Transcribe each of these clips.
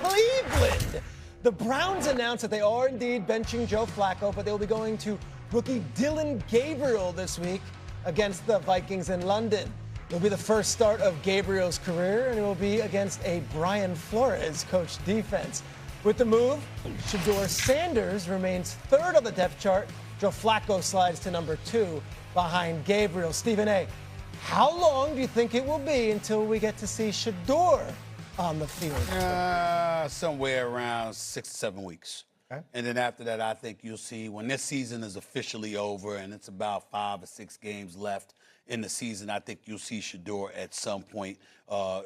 Cleveland. The Browns announced that they are indeed benching Joe Flacco, but they'll be going to rookie Dillon Gabriel this week against the Vikings in London. It'll be the first start of Gabriel's career, and it will be against a Brian Flores-coached defense. With the move, Shedeur Sanders remains third on the depth chart. Joe Flacco slides to number 2 behind Gabriel. Stephen A., how long do you think it will be until we get to see Shedeur on the field? Somewhere around 6 to 7 weeks. Okay. And then after that, I think you'll see when this season is officially over and it's about 5 or 6 games left in the season, I think you'll see Shedeur at some point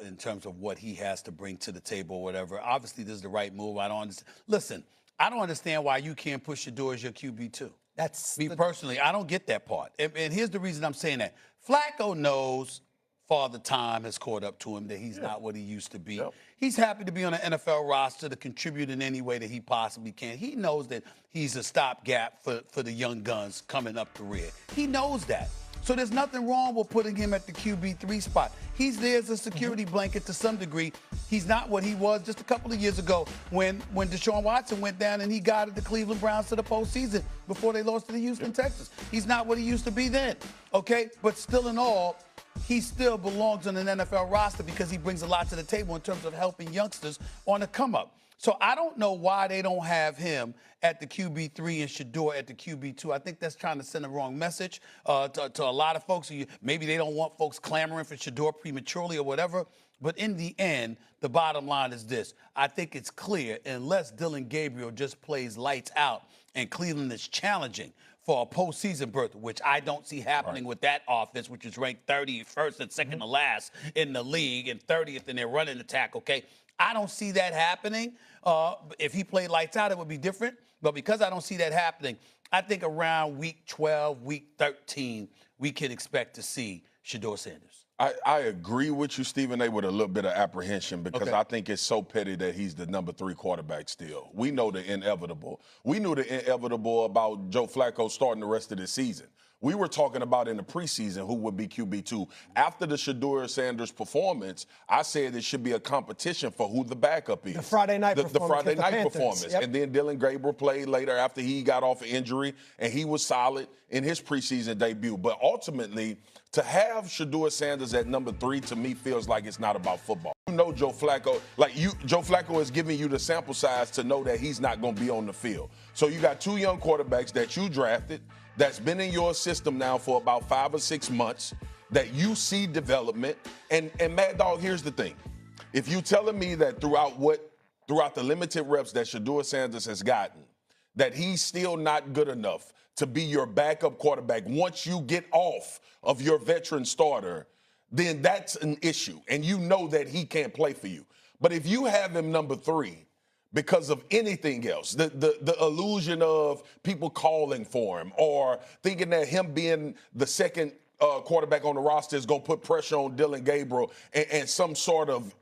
in terms of what he has to bring to the table or whatever. Obviously, this is the right move. I don't understand. Listen, I don't understand why you can't put Shedeur as your QB2. That's me personally. I don't get that part. And here's the reason I'm saying that. Flacco knows Father Time has caught up to him, that he's not what he used to be. Yep. He's happy to be on an NFL roster to contribute in any way that he possibly can. He knows that he's a stopgap for the young guns coming up the rear. He knows that. So there's nothing wrong with putting him at the QB3 spot. He's there as a security blanket to some degree. He's not what he was just a couple of years ago when Deshaun Watson went down and he guided the Cleveland Browns to the postseason before they lost to the Houston Texans. He's not what he used to be then, okay? But still in all, he still belongs on an NFL roster because he brings a lot to the table in terms of helping youngsters on the come-up. So I don't know why they don't have him at the QB3 and Shedeur at the QB2. I think that's trying to send a wrong message to a lot of folks. Maybe they don't want folks clamoring for Shedeur prematurely or whatever. But in the end, the bottom line is this. I think it's clear, unless Dillon Gabriel just plays lights out and Cleveland is challenging for a postseason berth, which I don't see happening with that offense, which is ranked 31st and second to last in the league and 30th in their running attack, okay? I don't see that happening. If he played lights out, it would be different. But because I don't see that happening, I think around week 12, week 13, we can expect to see Shedeur Sanders. I agree with you, Stephen A., with a little bit of apprehension because I think it's so petty that he's the number 3 quarterback still. We know the inevitable. We knew the inevitable about Joe Flacco starting the rest of the season. We were talking about in the preseason who would be QB2. After the Shedeur Sanders performance, I said it should be a competition for who the backup is. The Friday night performance. The Friday night performance. Yep. And then Dillon Gabriel played later after he got off an injury, and he was solid in his preseason debut. But ultimately, to have Shedeur Sanders at number 3 to me feels like it's not about football. You know Joe Flacco, Joe Flacco is giving you the sample size to know that he's not going to be on the field. So you got 2 young quarterbacks that you drafted, that's been in your system now for about 5 or 6 months, that you see development. And Mad Dog, here's the thing. If you're telling me that throughout the limited reps that Shedeur Sanders has gotten, that he's still not good enough to be your backup quarterback once you get off of your veteran starter, then that's an issue. And you know that he can't play for you. But if you have him number 3, because of anything else, the illusion of people calling for him or thinking that him being the second quarterback on the roster is going to put pressure on Dillon Gabriel and some sort of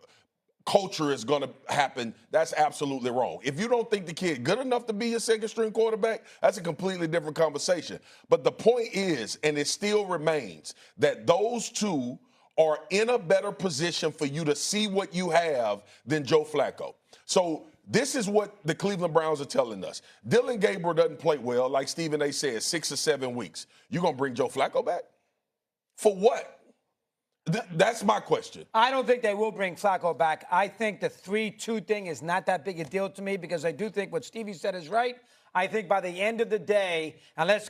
culture is going to happen, that's absolutely wrong. If you don't think the kid good enough to be your second-string quarterback, that's a completely different conversation. But the point is, and it still remains, that those 2 are in a better position for you to see what you have than Joe Flacco. So this is what the Cleveland Browns are telling us. Dillon Gabriel doesn't play well, like Stephen A. said, 6 or 7 weeks. You going to bring Joe Flacco back? For what? That's my question. I don't think they will bring Flacco back. I think the 3-2 thing is not that big a deal to me because I do think what Stevie said is right. I think by the end of the day, unless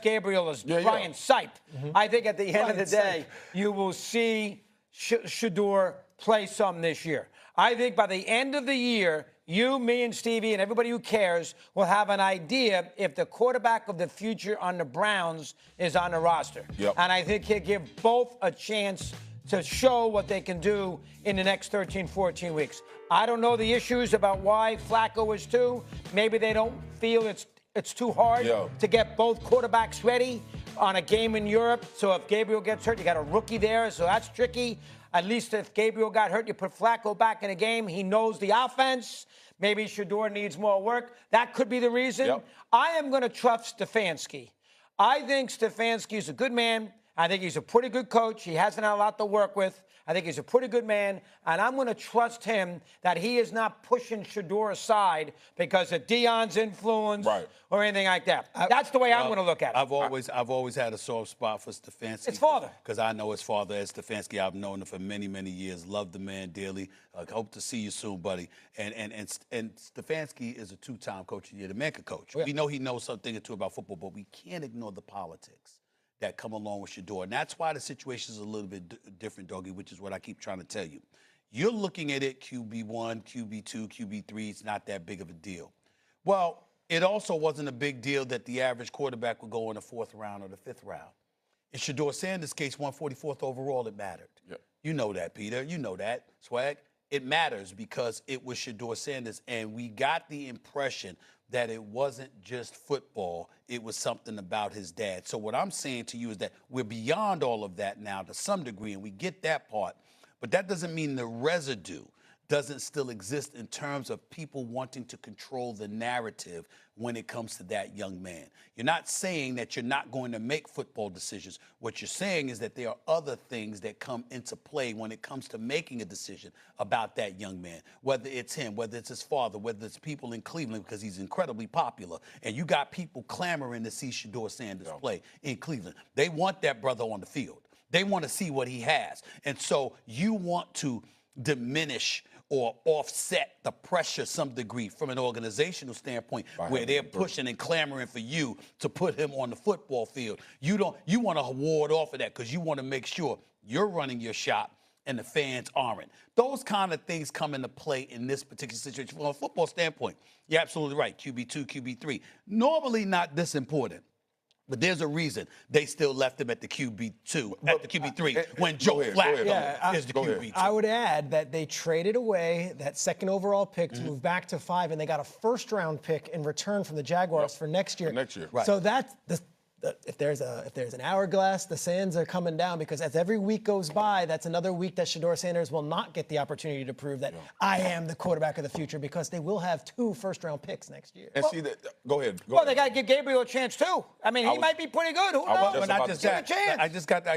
Gabriel is Brian Sipe, I think at the end of the day, you will see Shedeur play some this year. I think by the end of the year, you, me, and Stevie, and everybody who cares will have an idea if the quarterback of the future on the Browns is on the roster. Yep. And I think he'll give both a chance to show what they can do in the next 13, 14 weeks. I don't know the issues about why Flacco is 2. Maybe they don't feel it's too hard to get both quarterbacks ready on a game in Europe. So if Gabriel gets hurt, you got a rookie there, so that's tricky. At least if Gabriel got hurt, you put Flacco back in the game. He knows the offense. Maybe Shedeur needs more work. That could be the reason. I am going to trust Stefanski. I think Stefanski is a good man. I think he's a pretty good coach. He hasn't had a lot to work with. I think he's a pretty good man, and I'm going to trust him that he is not pushing Shedeur aside because of Dion's influence or anything like that. That's the way I'm going to look at it. I've always had a soft spot for Stefanski. His father. Because I know his father, Ed Stefanski. I've known him for many, many years. Love the man dearly. Hope to see you soon, buddy. And Stefanski is a two-time coach of the year. The man could coach. We know he knows something or two about football, but we can't ignore the politics that come along with Shedeur. And that's why the situation is a little bit different, Doggy, which is what I keep trying to tell you. You're looking at it QB1, QB2, QB3. It's not that big of a deal. Well, it also wasn't a big deal that the average quarterback would go in the 4th round or the 5th round. In Shedeur Sanders' case, 144th overall, it mattered. Yep. You know that, Peter. You know that, Swag. It matters because it was Shedeur Sanders, and we got the impression that it wasn't just football, it was something about his dad. So what I'm saying to you is that we're beyond all of that now to some degree, and we get that part, but that doesn't mean the residue doesn't still exist in terms of people wanting to control the narrative when it comes to that young man. You're not saying that you're not going to make football decisions. What you're saying is that there are other things that come into play when it comes to making a decision about that young man, whether it's him, whether it's his father, whether it's people in Cleveland, because he's incredibly popular. And you got people clamoring to see Shedeur Sanders play in Cleveland. They want that brother on the field. They want to see what he has. And so you want to diminish or offset the pressure some degree from an organizational standpoint where they're pushing and clamoring for you to put him on the football field. You want to ward off of that because you want to make sure you're running your shop and the fans aren't. Those kind of things come into play in this particular situation. From a football standpoint, you're absolutely right. QB2, QB3. Normally not this important. But there's a reason they still left him at the QB2, at the QB3, when Joe Flacco is the QB2. I would add that they traded away that 2nd overall pick to move back to 5, and they got a 1st-round pick in return from the Jaguars for next year. Right. So that's if there's an hourglass, the sands are coming down because as every week goes by, that's another week that Shedeur Sanders will not get the opportunity to prove that I am the quarterback of the future because they will have 2 first-round picks next year. And see that. Go ahead. They got to give Gabriel a chance too. I mean, he might be pretty good. Who knows? But not just that. I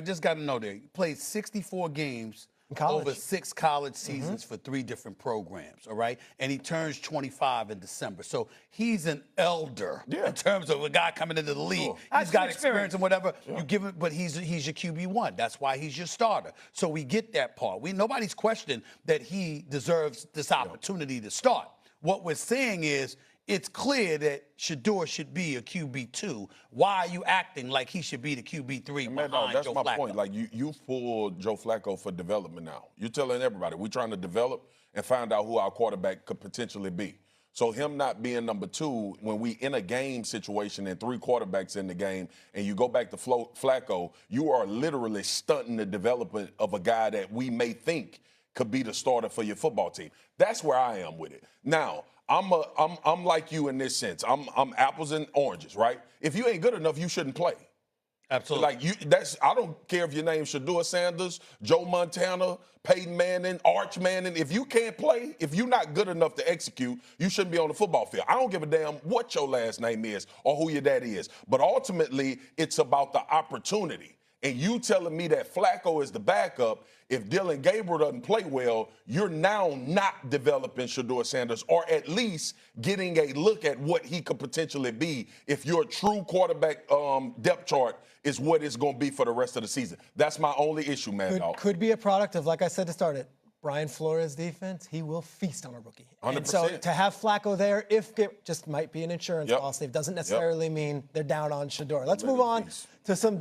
just got to know that he played 64 games. Over 6 college seasons for 3 different programs, all right? And he turns 25 in December. So he's an elder in terms of a guy coming into the league. He's got experience and whatever. You give him, but he's your QB1. That's why he's your starter. So we get that part. Nobody's questioning that he deserves this opportunity to start. What we're saying is it's clear that Shedeur should be a QB2. Why are you acting like he should be the QB3 behind that's Joe my Flacco? point. Like, you pulled Joe Flacco for development now. You're telling everybody we're trying to develop and find out who our quarterback could potentially be. So him not being number 2 when we in a game situation and 3 quarterbacks in the game and you go back to Flacco, you are literally stunting the development of a guy that we may think could be the starter for your football team. That's where I am with it. Now, I'm like you in this sense. I'm apples and oranges, right? If you ain't good enough, you shouldn't play. Absolutely. I don't care if your name's Shedeur Sanders, Joe Montana, Peyton Manning, Arch Manning. If you can't play, if you're not good enough to execute, you shouldn't be on the football field. I don't give a damn what your last name is or who your daddy is. But ultimately, it's about the opportunity. And you telling me that Flacco is the backup, if Dillon Gabriel doesn't play well, you're now not developing Shedeur Sanders or at least getting a look at what he could potentially be if your true quarterback depth chart is what it's going to be for the rest of the season. That's my only issue, man. Could be a product of, like I said to start it, Brian Flores' defense, he will feast on a rookie. 100%. And so to have Flacco there, just might be an insurance policy. It doesn't necessarily mean they're down on Shedeur. Let's move on to some